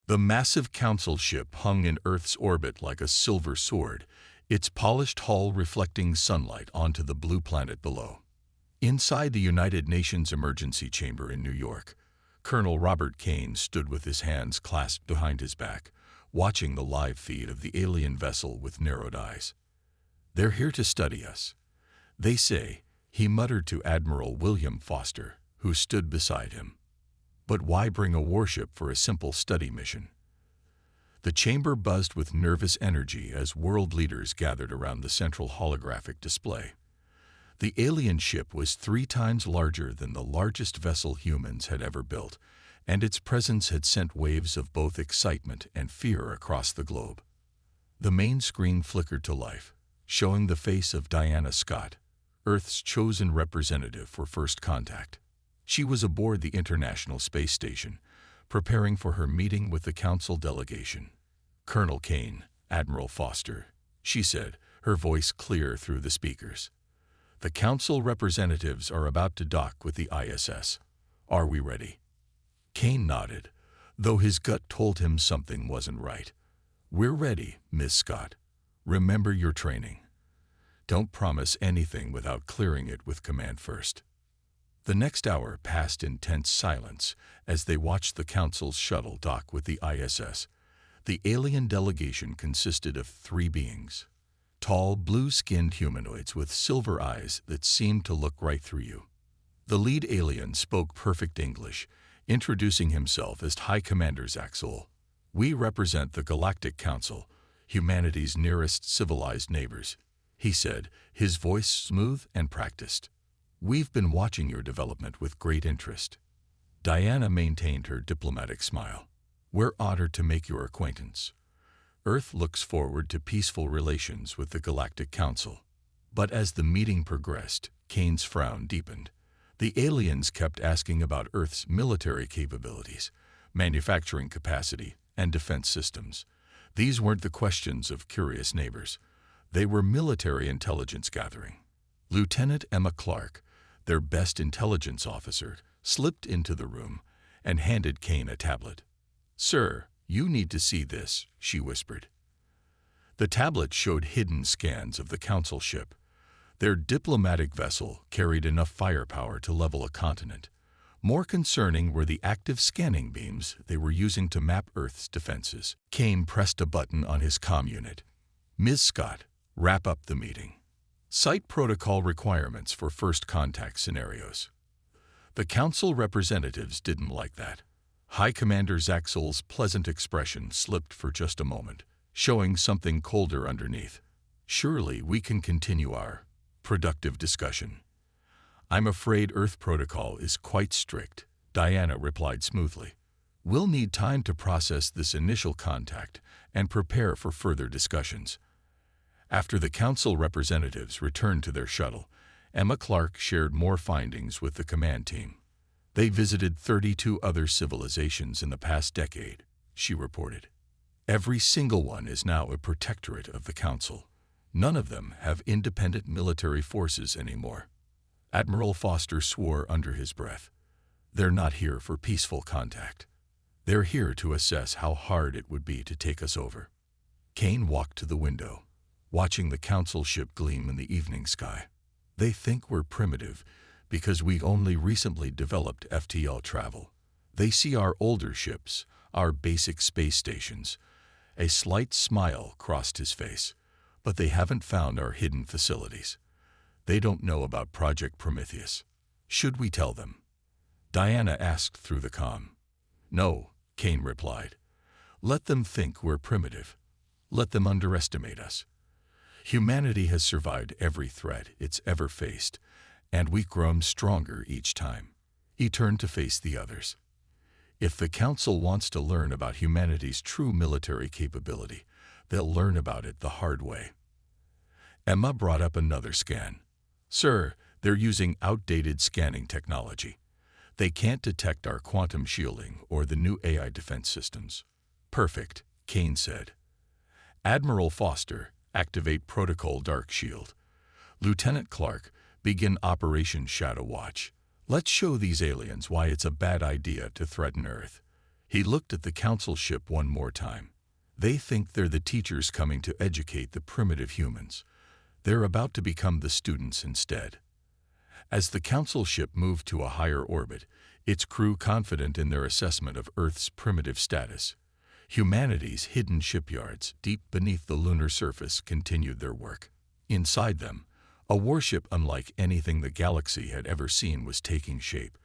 The massive council ship hung in Earth's orbit like a silver sword, its polished hull reflecting sunlight onto the blue planet below. Inside the United Nations Emergency Chamber in New York, Colonel Robert Kane stood with his hands clasped behind his back, watching the live feed of the alien vessel with narrowed eyes. "They're here to study us, they say," he muttered to Admiral William Foster, who stood beside him. "But why bring a warship for a simple study mission?" The chamber buzzed with nervous energy as world leaders gathered around the central holographic display. The alien ship was 3 times larger than the largest vessel humans had ever built, and its presence had sent waves of both excitement and fear across the globe. The main screen flickered to life, showing the face of Diana Scott, Earth's chosen representative for first contact. She was aboard the International Space Station, preparing for her meeting with the Council delegation. "Colonel Kane, Admiral Foster," she said, her voice clear through the speakers. "The Council representatives are about to dock with the ISS. Are we ready?" Kane nodded, though his gut told him something wasn't right. "We're ready, Miss Scott. Remember your training. Don't promise anything without clearing it with command first." The next hour passed in tense silence as they watched the Council's shuttle dock with the ISS. The alien delegation consisted of 3 beings. Tall, blue-skinned humanoids with silver eyes that seemed to look right through you. The lead alien spoke perfect English, introducing himself as High Commander Zaxol. "We represent the Galactic Council, humanity's nearest civilized neighbors," he said, his voice smooth and practiced. "We've been watching your development with great interest." Diana maintained her diplomatic smile. "We're honored to make your acquaintance. Earth looks forward to peaceful relations with the Galactic Council." But as the meeting progressed, Kane's frown deepened. The aliens kept asking about Earth's military capabilities, manufacturing capacity, and defense systems. These weren't the questions of curious neighbors. They were military intelligence gathering. Lieutenant Emma Clark, their best intelligence officer, slipped into the room and handed Kane a tablet. "Sir, you need to see this," she whispered. The tablet showed hidden scans of the Council ship. Their diplomatic vessel carried enough firepower to level a continent. More concerning were the active scanning beams they were using to map Earth's defenses. Kane pressed a button on his comm unit. "Ms. Scott, wrap up the meeting. Site protocol requirements for first contact scenarios." The Council representatives didn't like that. High Commander Zaxol's pleasant expression slipped for just a moment, showing something colder underneath. "Surely we can continue our productive discussion." "I'm afraid Earth protocol is quite strict," Diana replied smoothly. "We'll need time to process this initial contact and prepare for further discussions." After the Council representatives returned to their shuttle, Emma Clark shared more findings with the command team. "They visited 32 other civilizations in the past decade," she reported. "Every single one is now a protectorate of the Council. None of them have independent military forces anymore." Admiral Foster swore under his breath. "They're not here for peaceful contact. They're here to assess how hard it would be to take us over." Kane walked to the window, watching the Council ship gleam in the evening sky. "They think we're primitive because we only recently developed FTL travel. They see our older ships, our basic space stations." A slight smile crossed his face. "But they haven't found our hidden facilities. They don't know about Project Prometheus. Should we tell them?" Diana asked through the comm. "No," Kane replied. "Let them think we're primitive. Let them underestimate us. Humanity has survived every threat it's ever faced, and we've grown stronger each time." He turned to face the others. "If the Council wants to learn about humanity's true military capability, they'll learn about it the hard way." Emma brought up another scan. "Sir, they're using outdated scanning technology. They can't detect our quantum shielding or the new AI defense systems." "Perfect," Kane said. "Admiral Foster, activate Protocol Dark Shield. Lieutenant Clark, begin Operation Shadow Watch. Let's show these aliens why it's a bad idea to threaten Earth." He looked at the council ship one more time. They think they're the teachers coming to educate the primitive humans. They're about to become the students instead. As the council ship moved to a higher orbit, its crew confident in their assessment of Earth's primitive status, humanity's hidden shipyards deep beneath the lunar surface continued their work. Inside them, a warship unlike anything the galaxy had ever seen was taking shape,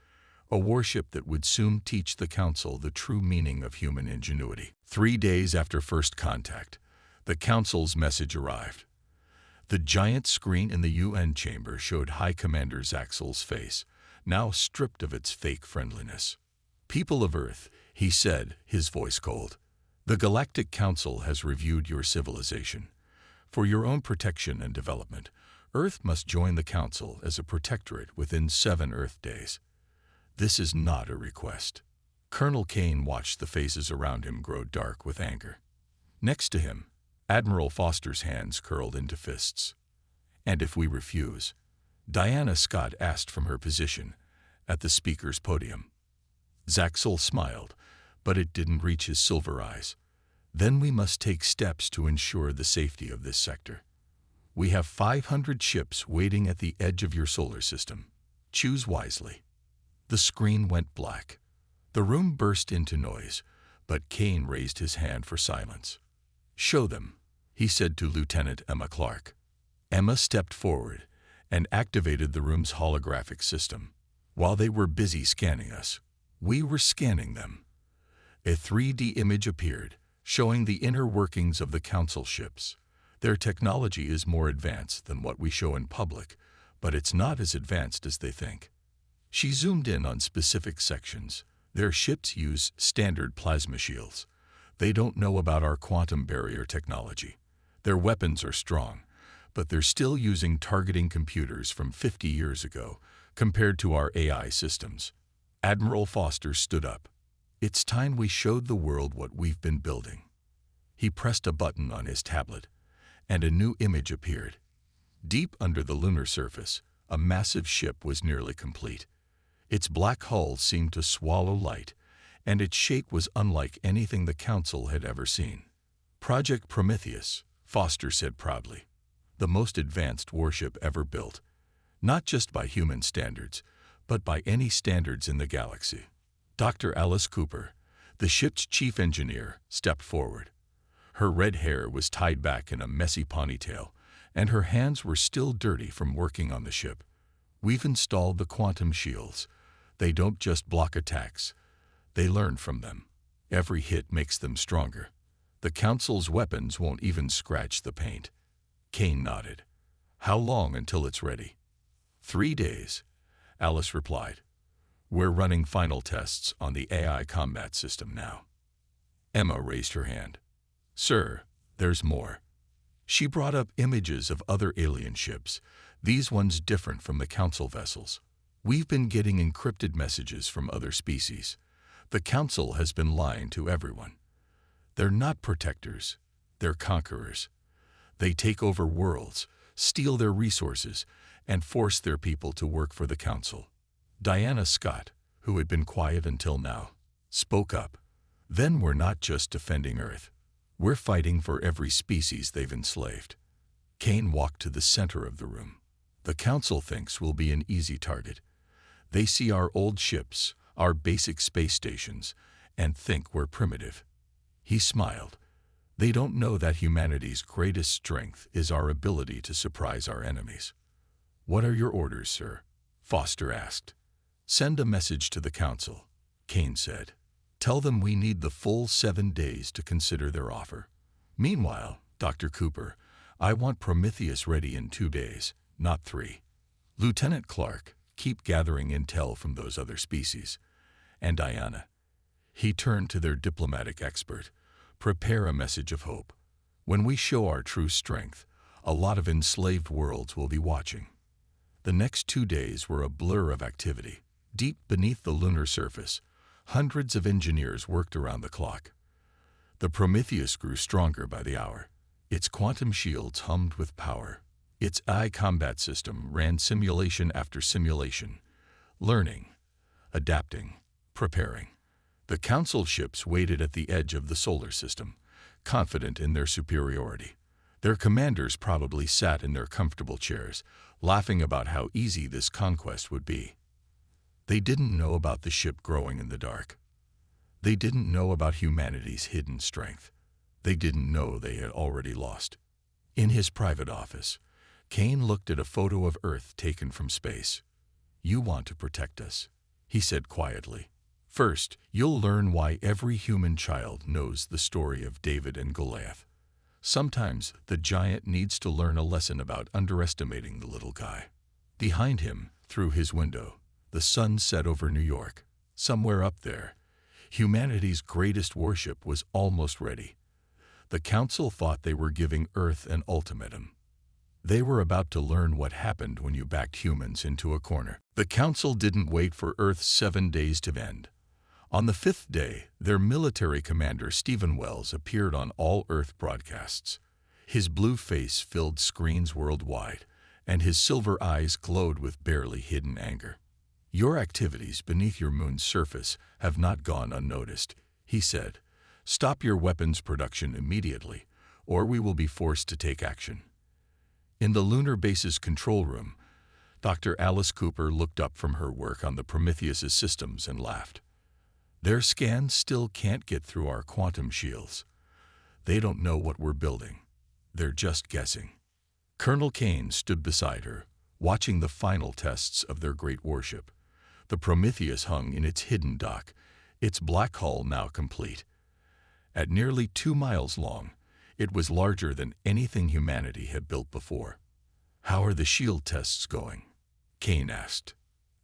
a warship that would soon teach the Council the true meaning of human ingenuity. 3 days after first contact, the Council's message arrived. The giant screen in the UN chamber showed High Commander Zaxel's face, now stripped of its fake friendliness. "People of Earth," he said, his voice cold, "the Galactic Council has reviewed your civilization. For your own protection and development, Earth must join the Council as a protectorate within 7 Earth days. This is not a request." Colonel Kane watched the faces around him grow dark with anger. Next to him, Admiral Foster's hands curled into fists. "And if we refuse?" Diana Scott asked from her position at the speaker's podium. Zaxel smiled, but it didn't reach his silver eyes. "Then we must take steps to ensure the safety of this sector. We have 500 ships waiting at the edge of your solar system. Choose wisely." The screen went black. The room burst into noise, but Kane raised his hand for silence. "Show them," he said to Lieutenant Emma Clark. Emma stepped forward and activated the room's holographic system. While they were busy scanning us, we were scanning them. A 3D image appeared, showing the inner workings of the Council ships. Their technology is more advanced than what we show in public, but it's not as advanced as they think. She zoomed in on specific sections. Their ships use standard plasma shields. They don't know about our quantum barrier technology. Their weapons are strong, but they're still using targeting computers from 50 years ago compared to our AI systems. Admiral Foster stood up. "It's time we showed the world what we've been building." He pressed a button on his tablet, and a new image appeared. Deep under the lunar surface, a massive ship was nearly complete. Its black hull seemed to swallow light, and its shape was unlike anything the Council had ever seen. "Project Prometheus," Foster said proudly. "The most advanced warship ever built, not just by human standards, but by any standards in the galaxy." Dr. Alice Cooper, the ship's chief engineer, stepped forward. Her red hair was tied back in a messy ponytail, and her hands were still dirty from working on the ship. "We've installed the quantum shields. They don't just block attacks. They learn from them. Every hit makes them stronger. The Council's weapons won't even scratch the paint." Kane nodded. "How long until it's ready?" 3 days, Alice replied. "We're running final tests on the AI combat system now." Emma raised her hand. "Sir, there's more." She brought up images of other alien ships, these ones different from the Council vessels. "We've been getting encrypted messages from other species. The Council has been lying to everyone. They're not protectors, they're conquerors. They take over worlds, steal their resources, and force their people to work for the Council." Diana Scott, who had been quiet until now, spoke up. "Then we're not just defending Earth. We're fighting for every species they've enslaved." Kane walked to the center of the room. "The Council thinks we'll be an easy target. They see our old ships, our basic space stations, and think we're primitive." He smiled. "They don't know that humanity's greatest strength is our ability to surprise our enemies." "What are your orders, sir?" Foster asked. "Send a message to the Council," Kane said. "Tell them we need the full 7 days to consider their offer. Meanwhile, Dr. Cooper, I want Prometheus ready in 2 days, not 3. Lieutenant Clark, keep gathering intel from those other species. And Diana," he turned to their diplomatic expert, "prepare a message of hope. When we show our true strength, a lot of enslaved worlds will be watching." The next 2 days were a blur of activity. Deep beneath the lunar surface, hundreds of engineers worked around the clock. The Prometheus grew stronger by the hour. Its quantum shields hummed with power. Its AI combat system ran simulation after simulation, learning, adapting, preparing. The Council ships waited at the edge of the solar system, confident in their superiority. Their commanders probably sat in their comfortable chairs, laughing about how easy this conquest would be. They didn't know about the ship growing in the dark. They didn't know about humanity's hidden strength. They didn't know they had already lost. In his private office, Kane looked at a photo of Earth taken from space. "You want to protect us," he said quietly. "First, you'll learn why every human child knows the story of David and Goliath. Sometimes the giant needs to learn a lesson about underestimating the little guy." Behind him, through his window, the sun set over New York. Somewhere up there, humanity's greatest warship was almost ready. The Council thought they were giving Earth an ultimatum. They were about to learn what happened when you backed humans into a corner. The Council didn't wait for Earth's 7 days to end. On the 5th day, their military commander, Stephen Wells, appeared on all Earth broadcasts. His blue face filled screens worldwide, and his silver eyes glowed with barely hidden anger. "Your activities beneath your moon's surface have not gone unnoticed," he said. "Stop your weapons production immediately, or we will be forced to take action." In the lunar base's control room, Dr. Alice Cooper looked up from her work on the Prometheus systems and laughed. "Their scans still can't get through our quantum shields. They don't know what we're building. They're just guessing." Colonel Kane stood beside her, watching the final tests of their great warship. The Prometheus hung in its hidden dock, its black hull now complete. At nearly 2 miles long, it was larger than anything humanity had built before. "How are the shield tests going?" Kane asked.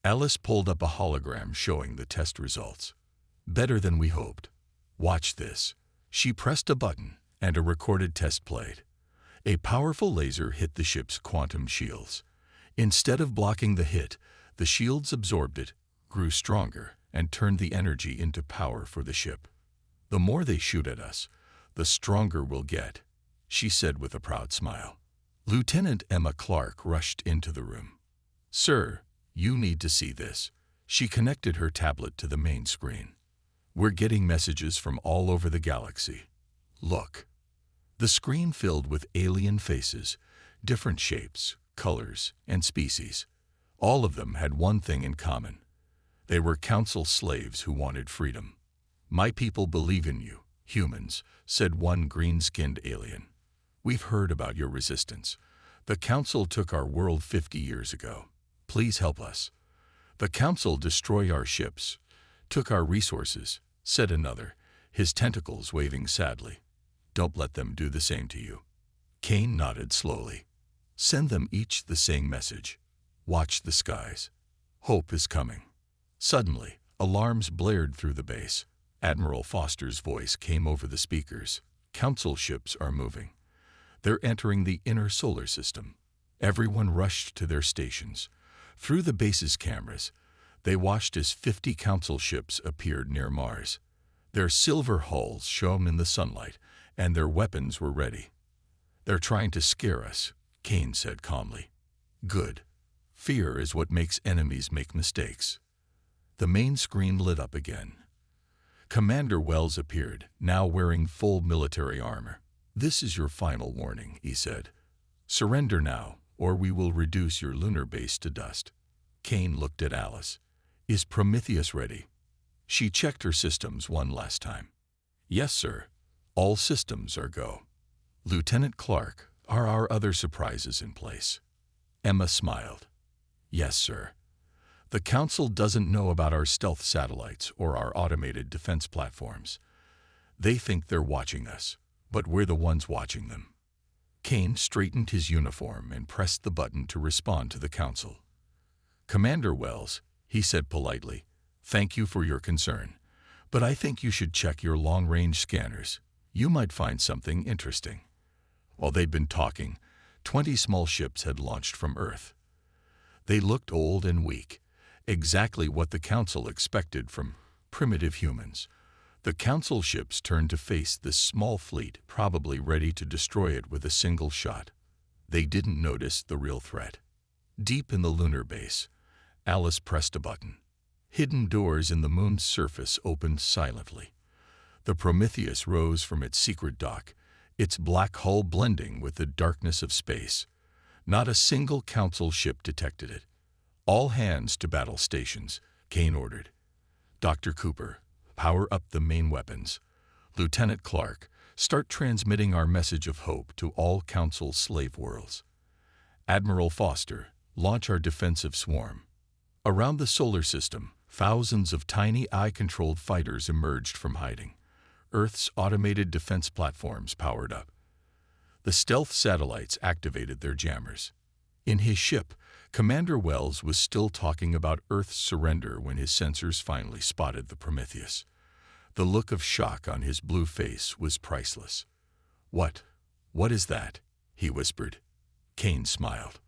Alice pulled up a hologram showing the test results. "Better than we hoped. Watch this." She pressed a button, and a recorded test played. A powerful laser hit the ship's quantum shields. Instead of blocking the hit, the shields absorbed it, grew stronger, and turned the energy into power for the ship. "The more they shoot at us, the stronger we'll get," she said with a proud smile. Lieutenant Emma Clark rushed into the room. "Sir, you need to see this." She connected her tablet to the main screen. "We're getting messages from all over the galaxy. Look." The screen filled with alien faces, different shapes, colors, and species. All of them had one thing in common. They were Council slaves who wanted freedom. "My people believe in you, humans," said one green-skinned alien. "We've heard about your resistance. The Council took our world 50 years ago. Please help us." "The Council destroyed our ships, took our resources," said another, his tentacles waving sadly. "Don't let them do the same to you." Kane nodded slowly. "Send them each the same message. Watch the skies. Hope is coming." Suddenly, alarms blared through the base. Admiral Foster's voice came over the speakers. "Council ships are moving. They're entering the inner solar system." Everyone rushed to their stations. Through the base's cameras, they watched as 50 Council ships appeared near Mars. Their silver hulls shone in the sunlight, and their weapons were ready. "They're trying to scare us," Kane said calmly. "Good. Fear is what makes enemies make mistakes." The main screen lit up again. Commander Wells appeared, now wearing full military armor. "This is your final warning," he said. "Surrender now, or we will reduce your lunar base to dust." Kane looked at Alice. "Is Prometheus ready?" She checked her systems one last time. "Yes, sir. All systems are go." "Lieutenant Clark, are our other surprises in place?" Emma smiled. "Yes, sir. The Council doesn't know about our stealth satellites or our automated defense platforms. They think they're watching us, but we're the ones watching them." Kane straightened his uniform and pressed the button to respond to the Council. "Commander Wells," he said politely, "thank you for your concern, but I think you should check your long-range scanners. You might find something interesting." While they'd been talking, 20 small ships had launched from Earth. They looked old and weak, exactly what the Council expected from primitive humans. The Council ships turned to face this small fleet, probably ready to destroy it with a single shot. They didn't notice the real threat. Deep in the lunar base, Alice pressed a button. Hidden doors in the moon's surface opened silently. The Prometheus rose from its secret dock, its black hull blending with the darkness of space. Not a single council ship detected it. "All hands to battle stations," Kane ordered. "Dr. Cooper, power up the main weapons. Lieutenant Clark, start transmitting our message of hope to all council slave worlds. Admiral Foster, launch our defensive swarm." Around the solar system, thousands of tiny eye-controlled fighters emerged from hiding. Earth's automated defense platforms powered up. The stealth satellites activated their jammers. In his ship, Commander Wells was still talking about Earth's surrender when his sensors finally spotted the Prometheus. The look of shock on his blue face was priceless. What is that?" he whispered. Kane smiled.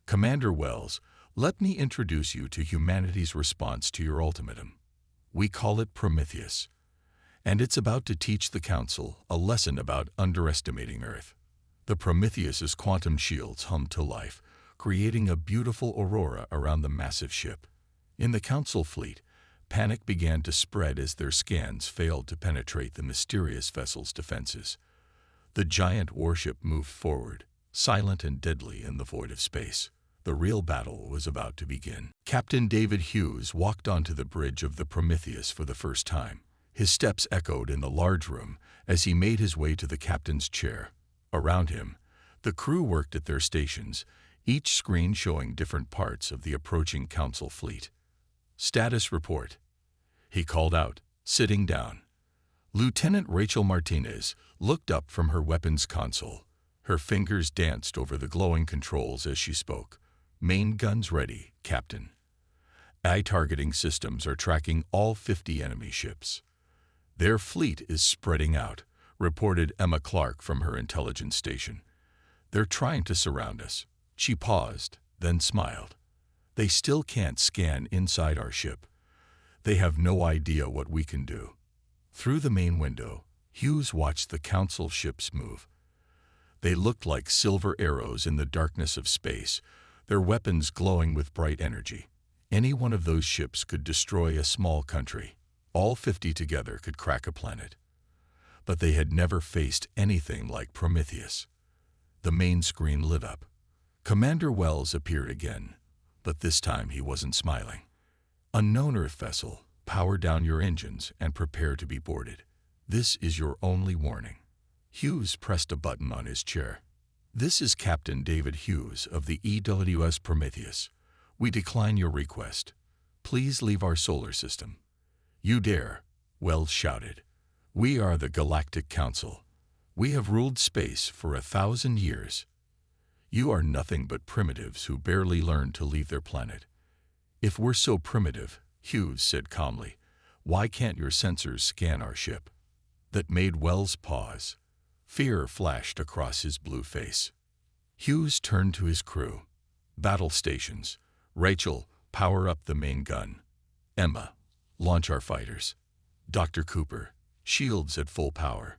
"Commander Wells, let me introduce you to humanity's response to your ultimatum. We call it Prometheus. And it's about to teach the Council a lesson about underestimating Earth." The Prometheus's quantum shields hummed to life, creating a beautiful aurora around the massive ship. In the Council fleet, panic began to spread as their scans failed to penetrate the mysterious vessel's defenses. The giant warship moved forward, silent and deadly in the void of space. The real battle was about to begin. Captain David Hughes walked onto the bridge of the Prometheus for the first time. His steps echoed in the large room as he made his way to the captain's chair. Around him, the crew worked at their stations, each screen showing different parts of the approaching Council fleet. "Status report," he called out, sitting down. Lieutenant Rachel Martinez looked up from her weapons console. Her fingers danced over the glowing controls as she spoke. "Main guns ready, Captain. Eye-targeting systems are tracking all 50 enemy ships. Their fleet is spreading out," reported Emma Clark from her intelligence station. "They're trying to surround us." She paused, then smiled. "They still can't scan inside our ship. They have no idea what we can do." Through the main window, Hughes watched the Council ships move. They looked like silver arrows in the darkness of space, their weapons glowing with bright energy. Any one of those ships could destroy a small country. All 50 together could crack a planet. But they had never faced anything like Prometheus. The main screen lit up. Commander Wells appeared again, but this time he wasn't smiling. "Unknown Earth vessel, power down your engines and prepare to be boarded. This is your only warning." Hughes pressed a button on his chair. "This is Captain David Hughes of the EWS Prometheus. We decline your request. Please leave our solar system." "You dare," Wells shouted. "We are the Galactic Council. We have ruled space for 1,000 years. You are nothing but primitives who barely learned to leave their planet." "If we're so primitive," Hughes said calmly, "why can't your sensors scan our ship?" That made Wells pause. Fear flashed across his blue face. Hughes turned to his crew. "Battle stations. Rachel, power up the main gun. Emma, launch our fighters. Dr. Cooper, shields at full power."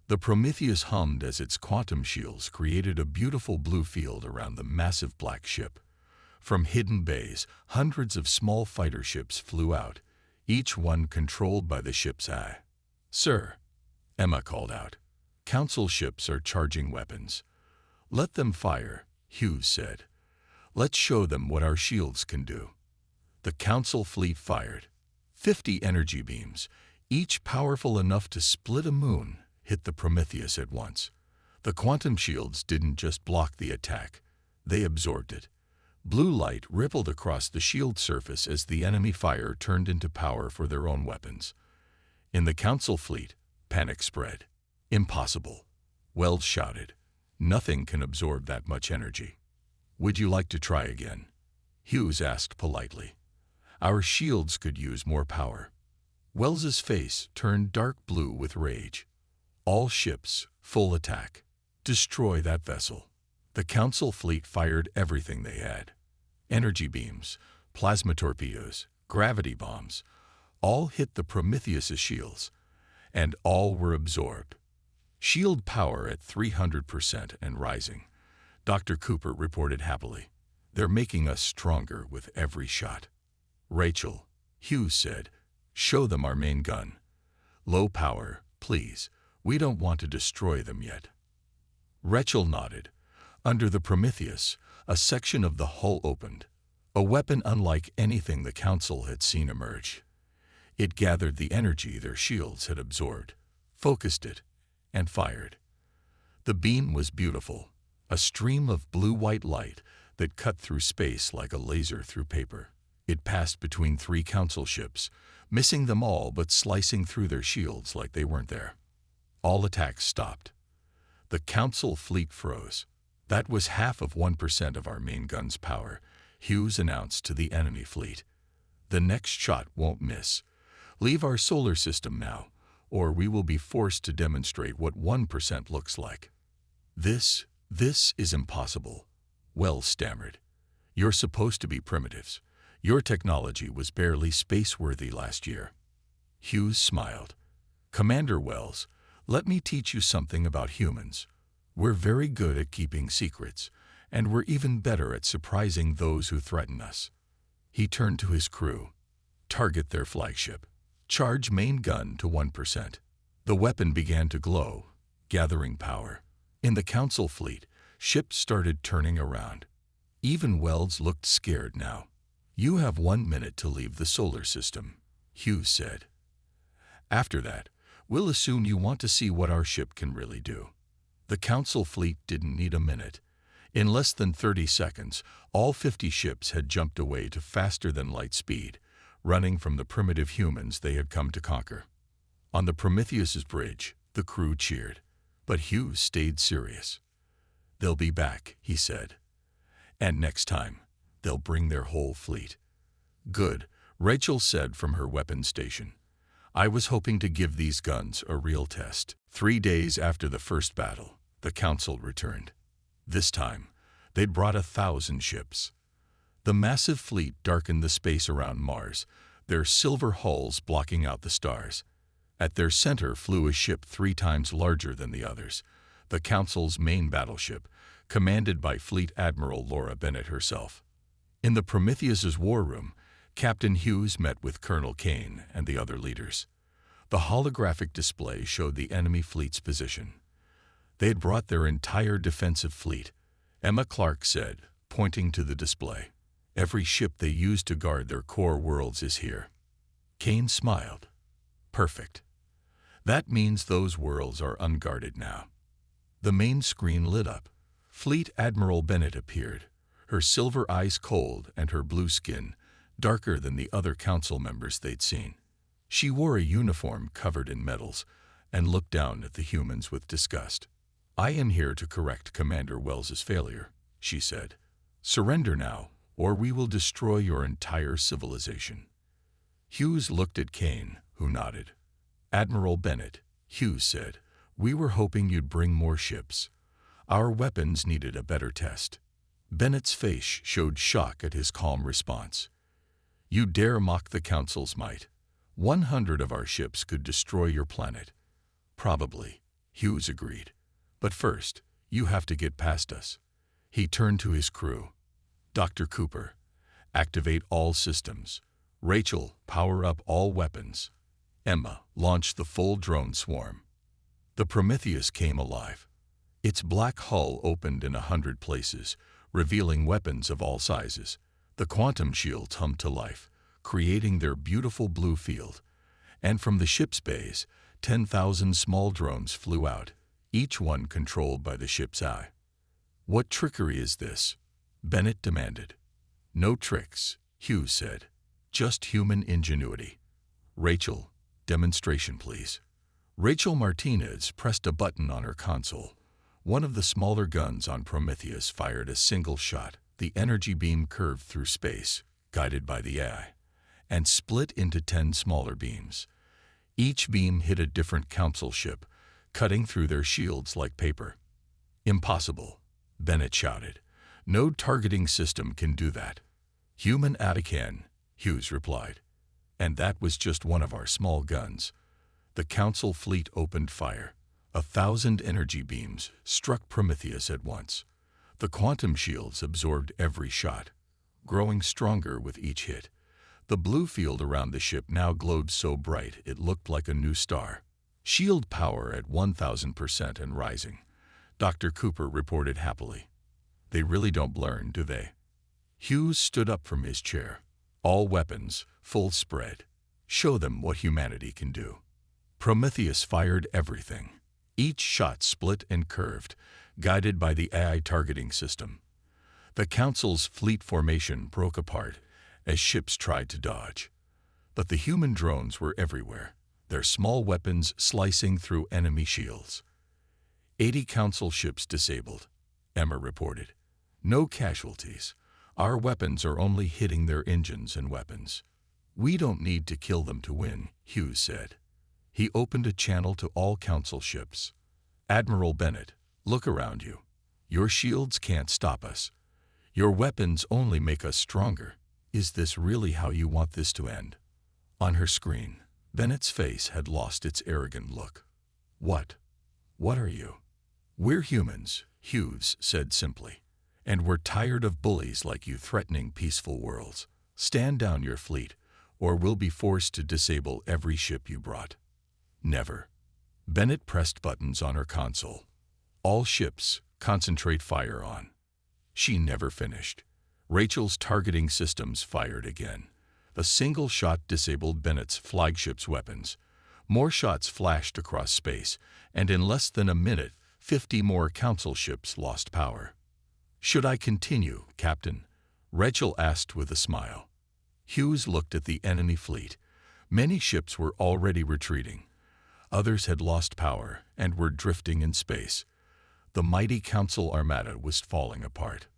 The Prometheus hummed as its quantum shields created a beautiful blue field around the massive black ship. From hidden bays, hundreds of small fighter ships flew out, each one controlled by the ship's eye. "Sir," Emma called out, "Council ships are charging weapons." "Let them fire," Hughes said. "Let's show them what our shields can do." The Council fleet fired. 50 energy beams, each powerful enough to split a moon, hit the Prometheus at once. The quantum shields didn't just block the attack, they absorbed it. Blue light rippled across the shield surface as the enemy fire turned into power for their own weapons. In the Council fleet, panic spread. "Impossible," Wells shouted. "Nothing can absorb that much energy." "Would you like to try again?" Hughes asked politely. "Our shields could use more power." Wells's face turned dark blue with rage. "All ships, full attack. Destroy that vessel." The Council fleet fired everything they had. Energy beams, plasma torpedoes, gravity bombs, all hit the Prometheus's shields, and all were absorbed. "Shield power at 300% and rising," Dr. Cooper reported happily. "They're making us stronger with every shot." "Rachel," Hughes said. "Show them our main gun. Low power, please. We don't want to destroy them yet." Rachel nodded. Under the Prometheus, a section of the hull opened, a weapon unlike anything the Council had seen emerge. It gathered the energy their shields had absorbed, focused it, and fired. The beam was beautiful, a stream of blue-white light that cut through space like a laser through paper. It passed between 3 Council ships, missing them all but slicing through their shields like they weren't there. All attacks stopped. The Council fleet froze. "That was half of 1% of our main gun's power," Hughes announced to the enemy fleet. "The next shot won't miss. Leave our solar system now, or we will be forced to demonstrate what 1% looks like." This is impossible," Wells stammered. "You're supposed to be primitives. Your technology was barely space-worthy last year." Hughes smiled. "Commander Wells, let me teach you something about humans. We're very good at keeping secrets, and we're even better at surprising those who threaten us." He turned to his crew. "Target their flagship. Charge main gun to 1%. The weapon began to glow, gathering power. In the Council fleet, ships started turning around. Even Wells looked scared now. "You have 1 minute to leave the solar system," Hughes said. "After that, we'll assume you want to see what our ship can really do." The Council fleet didn't need a minute. In less than 30 seconds, all 50 ships had jumped away to faster-than-light speed, running from the primitive humans they had come to conquer. On the Prometheus's bridge, the crew cheered, but Hughes stayed serious. "They'll be back," he said. "And next time, they'll bring their whole fleet." "Good," Rachel said from her weapons station. "I was hoping to give these guns a real test." 3 days after the first battle, the Council returned. This time, they'd brought 1,000 ships. The massive fleet darkened the space around Mars, their silver hulls blocking out the stars. At their center flew a ship 3 times larger than the others, the Council's main battleship, commanded by Fleet Admiral Laura Bennett herself. In the Prometheus's war room, Captain Hughes met with Colonel Kane and the other leaders. The holographic display showed the enemy fleet's position. They had brought their entire defensive fleet, Emma Clark said, pointing to the display. "Every ship they use to guard their core worlds is here." Kane smiled. "Perfect. That means those worlds are unguarded now." The main screen lit up. Fleet Admiral Bennett appeared, her silver eyes cold and her blue skin darker than the other Council members they'd seen. She wore a uniform covered in medals and looked down at the humans with disgust. "I am here to correct Commander Wells's failure," she said. "Surrender now, or we will destroy your entire civilization." Hughes looked at Kane, who nodded. "Admiral Bennett," Hughes said, "we were hoping you'd bring more ships. Our weapons needed a better test." Bennett's face showed shock at his calm response. "You dare mock the Council's might? 100 of our ships could destroy your planet." "Probably," Hughes agreed. "But first, you have to get past us." He turned to his crew. "Dr. Cooper, activate all systems. Rachel, power up all weapons. Emma, launch the full drone swarm." The Prometheus came alive. Its black hull opened in 100 places, revealing weapons of all sizes. The quantum shields hummed to life, creating their beautiful blue field. And from the ship's bays, 10,000 small drones flew out, each one controlled by the ship's eye. "What trickery is this?" Bennett demanded. "No tricks," Hughes said. "Just human ingenuity." "Rachel, demonstration please." Rachel Martinez pressed a button on her console. One of the smaller guns on Prometheus fired a single shot. The energy beam curved through space, guided by the AI, and split into 10 smaller beams. Each beam hit a different Council ship, cutting through their shields like paper. "Impossible," Bennett shouted. "No targeting system can do that." "Human Ada can," Hughes replied. "And that was just one of our small guns." The Council fleet opened fire. 1,000 energy beams struck Prometheus at once. The quantum shields absorbed every shot, growing stronger with each hit. The blue field around the ship now glowed so bright it looked like a new star. Shield power at 1,000% and rising, Dr. Cooper reported happily. They really don't learn, do they? Hughes stood up from his chair. All weapons, full spread. Show them what humanity can do. Prometheus fired everything. Each shot split and curved, guided by the AI targeting system. The Council's fleet formation broke apart as ships tried to dodge. But the human drones were everywhere, their small weapons slicing through enemy shields. 80 Council ships disabled, Emma reported. No casualties. Our weapons are only hitting their engines and weapons. We don't need to kill them to win, Hughes said. He opened a channel to all Council ships. Admiral Bennett, look around you. Your shields can't stop us. Your weapons only make us stronger. Is this really how you want this to end? On her screen, Bennett's face had lost its arrogant look. What? What are you? We're humans, Hughes said simply. And we're tired of bullies like you threatening peaceful worlds. Stand down your fleet, or we'll be forced to disable every ship you brought. Never. Bennett pressed buttons on her console. All ships, concentrate fire on. She never finished. Rachel's targeting systems fired again. A single shot disabled Bennett's flagship's weapons. More shots flashed across space, and in less than a minute, 50 more Council ships lost power. Should I continue, Captain? Rachel asked with a smile. Hughes looked at the enemy fleet. Many ships were already retreating. Others had lost power and were drifting in space. The mighty Council armada was falling apart.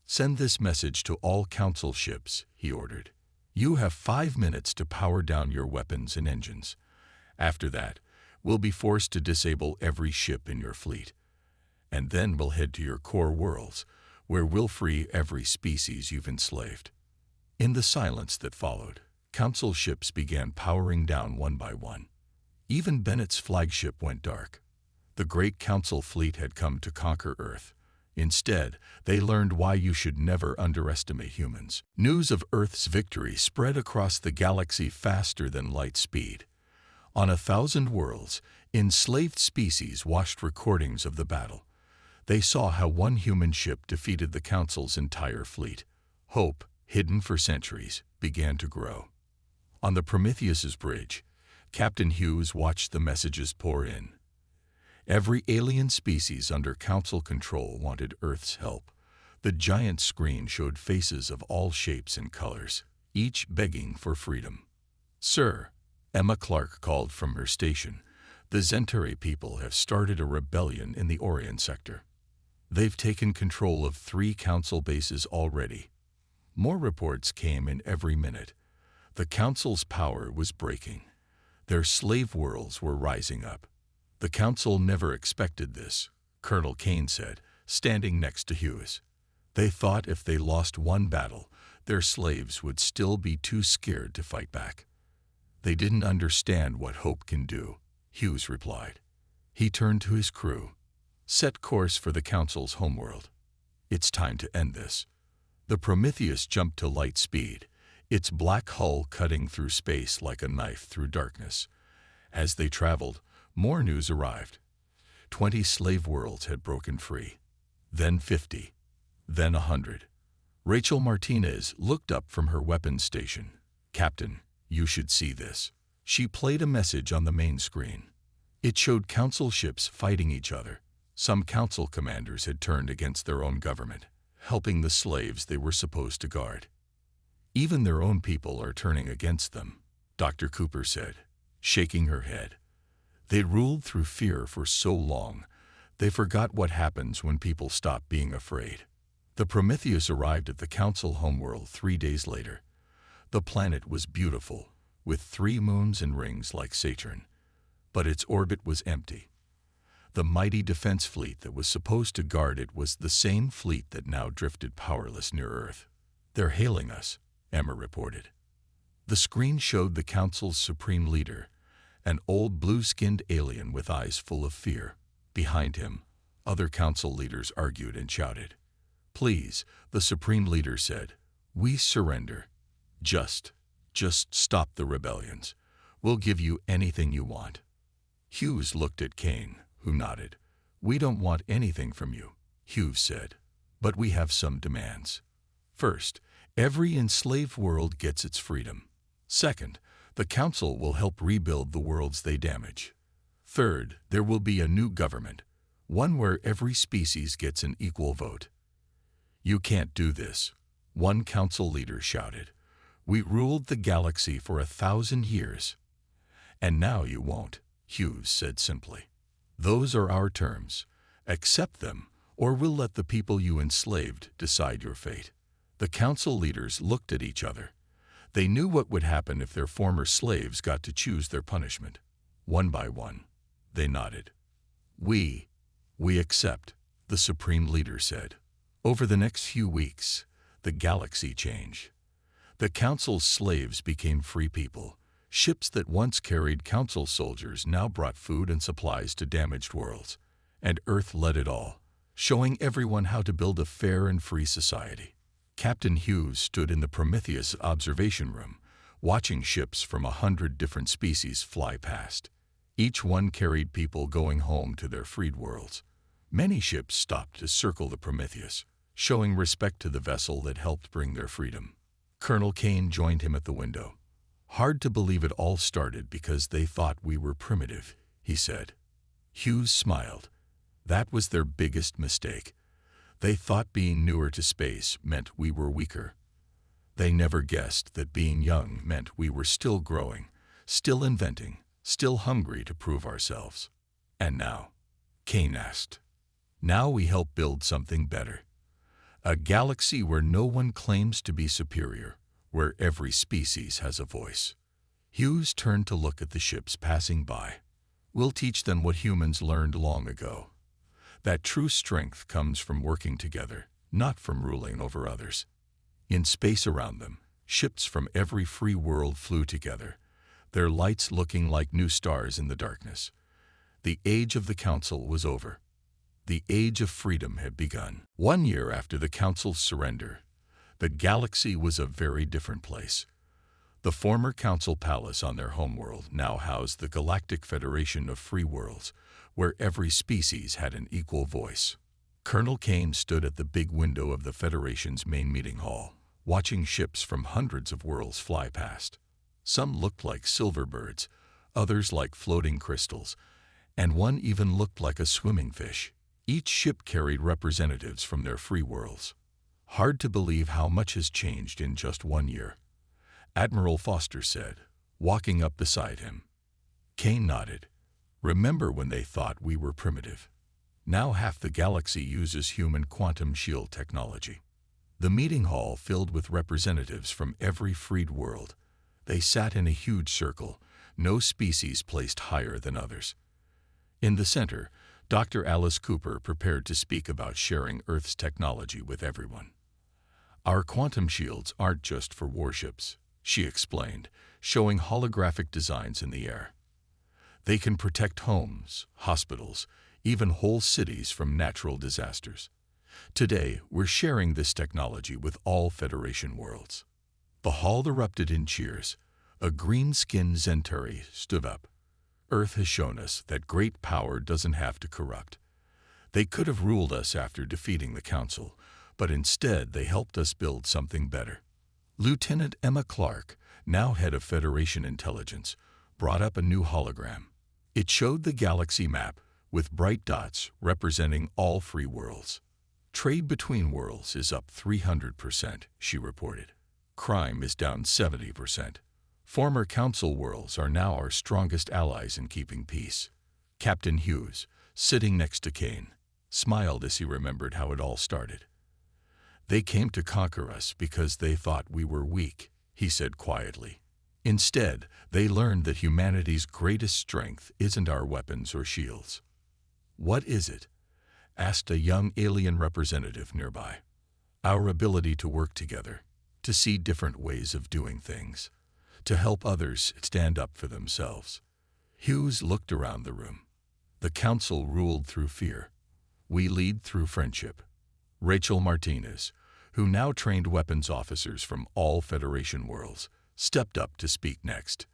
Send this message to all Council ships, he ordered. You have 5 minutes to power down your weapons and engines. After that, we'll be forced to disable every ship in your fleet. And then we'll head to your core worlds, where we'll free every species you've enslaved. In the silence that followed, Council ships began powering down one by one. Even Bennett's flagship went dark. The great Council fleet had come to conquer Earth. Instead, they learned why you should never underestimate humans. News of Earth's victory spread across the galaxy faster than light speed. On 1,000 worlds, enslaved species watched recordings of the battle. They saw how one human ship defeated the Council's entire fleet. Hope, hidden for centuries, began to grow. On the Prometheus's bridge, Captain Hughes watched the messages pour in. Every alien species under Council control wanted Earth's help. The giant screen showed faces of all shapes and colors, each begging for freedom. Sir, Emma Clark called from her station, the Centauri people have started a rebellion in the Orion sector. They've taken control of 3 Council bases already. More reports came in every minute. The Council's power was breaking. Their slave worlds were rising up. The Council never expected this, Colonel Kane said, standing next to Hughes. They thought if they lost one battle, their slaves would still be too scared to fight back. They didn't understand what hope can do, Hughes replied. He turned to his crew. Set course for the Council's homeworld. It's time to end this. The Prometheus jumped to light speed, its black hull cutting through space like a knife through darkness. As they traveled, more news arrived. 20 slave worlds had broken free. Then 50. Then 100. Rachel Martinez looked up from her weapons station. Captain, you should see this. She played a message on the main screen. It showed Council ships fighting each other. Some Council commanders had turned against their own government, helping the slaves they were supposed to guard. Even their own people are turning against them, Dr. Cooper said, shaking her head. They ruled through fear for so long, they forgot what happens when people stop being afraid. The Prometheus arrived at the Council homeworld 3 days later. The planet was beautiful, with 3 moons and rings like Saturn, but its orbit was empty. The mighty defense fleet that was supposed to guard it was the same fleet that now drifted powerless near Earth. They're hailing us, Emma reported. The screen showed the Council's supreme leader, an old blue-skinned alien with eyes full of fear. Behind him, other Council leaders argued and shouted. Please, the supreme leader said, we surrender. Just Just stop the rebellions. We'll give you anything you want." Hughes looked at Kane, who nodded. "We don't want anything from you," Hughes said, "but we have some demands. First, every enslaved world gets its freedom. Second, the Council will help rebuild the worlds they damage. Third, there will be a new government, one where every species gets an equal vote." "You can't do this," one council leader shouted. "We ruled the galaxy for 1,000 years. "And now you won't," Hughes said simply. "Those are our terms. Accept them, or we'll let the people you enslaved decide your fate." The council leaders looked at each other. They knew what would happen if their former slaves got to choose their punishment. One by one, they nodded. We accept," the supreme leader said. Over the next few weeks, the galaxy changed. The council's slaves became free people. Ships that once carried council soldiers now brought food and supplies to damaged worlds. And Earth led it all, showing everyone how to build a fair and free society. Captain Hughes stood in the Prometheus observation room, watching ships from 100 different species fly past. Each one carried people going home to their freed worlds. Many ships stopped to circle the Prometheus, showing respect to the vessel that helped bring their freedom. Colonel Kane joined him at the window. "Hard to believe it all started because they thought we were primitive," he said. Hughes smiled. "That was their biggest mistake. They thought being newer to space meant we were weaker. They never guessed that being young meant we were still growing, still inventing, still hungry to prove ourselves." "And now?" Kane asked. "Now we help build something better. A galaxy where no one claims to be superior, where every species has a voice." Hughes turned to look at the ships passing by. "We'll teach them what humans learned long ago. That true strength comes from working together, not from ruling over others." In space around them, ships from every free world flew together, their lights looking like new stars in the darkness. The age of the Council was over. The age of freedom had begun. 1 year after the Council's surrender, the galaxy was a very different place. The former Council palace on their homeworld now housed the Galactic Federation of Free Worlds, where every species had an equal voice. Colonel Kane stood at the big window of the Federation's main meeting hall, watching ships from hundreds of worlds fly past. Some looked like silver birds, others like floating crystals, and one even looked like a swimming fish. Each ship carried representatives from their free worlds. "Hard to believe how much has changed in just 1 year," Admiral Foster said, walking up beside him. Kane nodded. "Remember when they thought we were primitive? Now half the galaxy uses human quantum shield technology." The meeting hall filled with representatives from every freed world. They sat in a huge circle, no species placed higher than others. In the center, Dr. Alice Cooper prepared to speak about sharing Earth's technology with everyone. "Our quantum shields aren't just for warships," she explained, showing holographic designs in the air. "They can protect homes, hospitals, even whole cities from natural disasters. Today, we're sharing this technology with all Federation worlds." The hall erupted in cheers. A green-skinned Centauri stood up. "Earth has shown us that great power doesn't have to corrupt. They could have ruled us after defeating the Council, but instead they helped us build something better." Lieutenant Emma Clark, now head of Federation Intelligence, brought up a new hologram. It showed the galaxy map, with bright dots representing all free worlds. "Trade between worlds is up 300%, she reported. "Crime is down 70%. Former Council worlds are now our strongest allies in keeping peace." Captain Hughes, sitting next to Kane, smiled as he remembered how it all started. "They came to conquer us because they thought we were weak," he said quietly. "Instead, they learned that humanity's greatest strength isn't our weapons or shields." "What is it?" asked a young alien representative nearby. "Our ability to work together, to see different ways of doing things, to help others stand up for themselves." Hughes looked around the room. "The Council ruled through fear. We lead through friendship." Rachel Martinez, who now trained weapons officers from all Federation worlds, stepped up to speak next.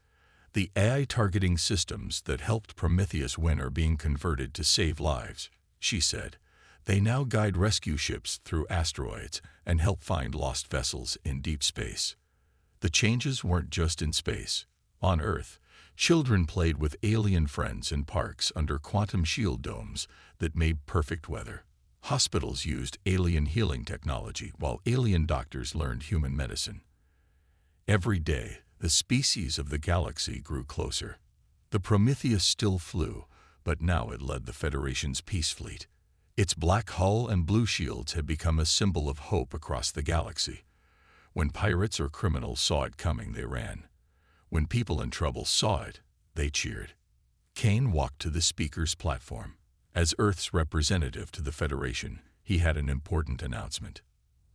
The AI targeting systems that helped Prometheus win are being converted to save lives, she said. They now guide rescue ships through asteroids and help find lost vessels in deep space. The changes weren't just in space. On Earth, children played with alien friends in parks under quantum shield domes that made perfect weather. Hospitals used alien healing technology while alien doctors learned human medicine. Every day, the species of the galaxy grew closer. The Prometheus still flew, but now it led the Federation's peace fleet. Its black hull and blue shields had become a symbol of hope across the galaxy. When pirates or criminals saw it coming, they ran. When people in trouble saw it, they cheered. Kane walked to the speaker's platform. As Earth's representative to the Federation, he had an important announcement.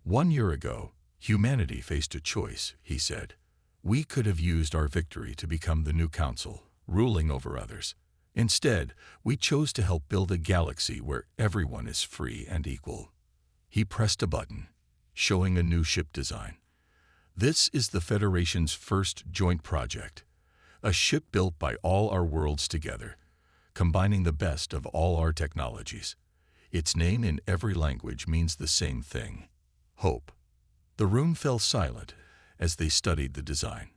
1 year ago, humanity faced a choice, he said. We could have used our victory to become the new council, ruling over others. Instead, we chose to help build a galaxy where everyone is free and equal. He pressed a button, showing a new ship design. This is the Federation's first joint project, a ship built by all our worlds together, combining the best of all our technologies. Its name in every language means the same thing: hope. The room fell silent as they studied the design.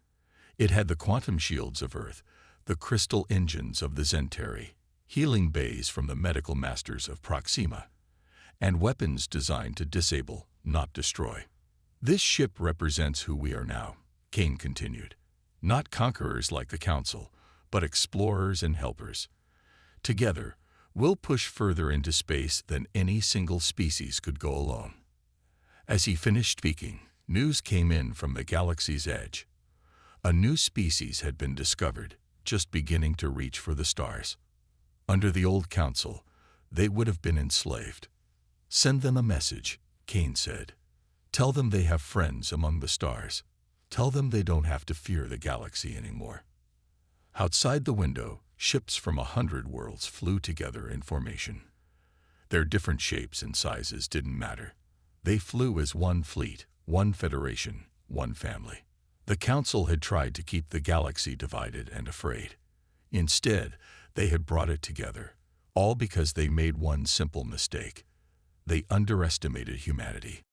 It had the quantum shields of Earth, the crystal engines of the Zentari, healing bays from the medical masters of Proxima, and weapons designed to disable, not destroy. This ship represents who we are now, Kane continued. Not conquerors like the Council, but explorers and helpers. Together, we'll push further into space than any single species could go alone. As he finished speaking, news came in from the galaxy's edge. A new species had been discovered, just beginning to reach for the stars. Under the old council, they would have been enslaved. Send them a message, Kane said. Tell them they have friends among the stars. Tell them they don't have to fear the galaxy anymore. Outside the window, ships from 100 worlds flew together in formation. Their different shapes and sizes didn't matter. They flew as one fleet, one federation, one family. The Council had tried to keep the galaxy divided and afraid. Instead, they had brought it together, all because they made one simple mistake. They underestimated humanity.